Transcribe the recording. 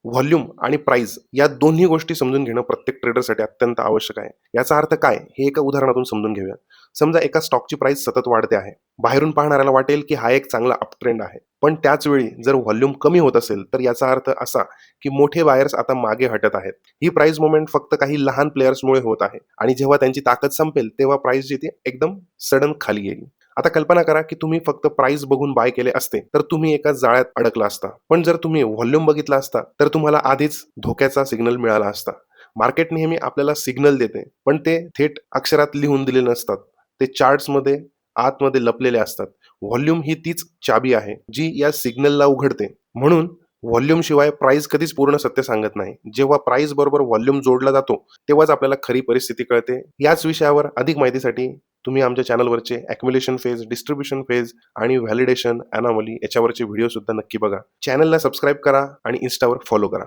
Volume आणि price या दोन्ही गोष्टी समजून घेणं प्रत्येक ट्रेडरसाठी अत्यंत आवश्यक आहे. याचा अर्थ काय हे एका उदाहरणातून समजून घेऊया. समजा एका स्टॉकची प्राइस सतत वाढते आहे. बाहेरून पाहणाऱ्याला वाटेल की हा एक चांगला अप ट्रेंड आहे. पण त्याच वेळी जर व्हॉल्यूम कमी होत असेल तर याचा अर्थ असा की मोठे बायर्स आता मागे हटत आहेत. ही प्राइस मूव्हमेंट फक्त काही लहान प्लेयर्समुळे होत आहे आणि जेव्हा त्यांची ताकद संपेल तेव्हा प्राइस जी ती एकदम सडन खाली येईल. आता कल्पना करा की तुम्ही फक्त प्राइस बघून बाय केले असते तर तुम्ही एका जाळ्यात अडकला असता. पण जर तुम्ही व्हॉल्यूम बघितला असता तर तुम्हाला आधीच धोक्याचा सिग्नल मिळाला असता. मार्केट नेहमी आपल्याला सिग्नल देते, पण ते थेट अक्षरात लिहून दिले नसतात. ते चार्ट्समध्ये आतमध्ये लपलेले असतात. व्हॉल्यूम ही तीच चाबी आहे जी या सिग्नलला उघडते. म्हणून व्हॉल्यूम शिवाय प्राइस कधीच पूर्ण सत्य सांगत नाही. जेव्हा प्राइस बरोबर व्हॉल्यूम जोडला जातो तेव्हाच आपल्याला खरी परिस्थिती कळते. याच विषयावर अधिक माहितीसाठी तुम्ही आमच्या चॅनलवरचे ॲक्युम्युलेशन फेज, डिस्ट्रिब्युशन फेज आणि व्हॅलिडेशन, अनॉमली याच्यावरचे व्हिडिओ सुद्धा नक्की बघा. चॅनलला सबस्क्राईब करा आणि इन्स्टावर फॉलो करा.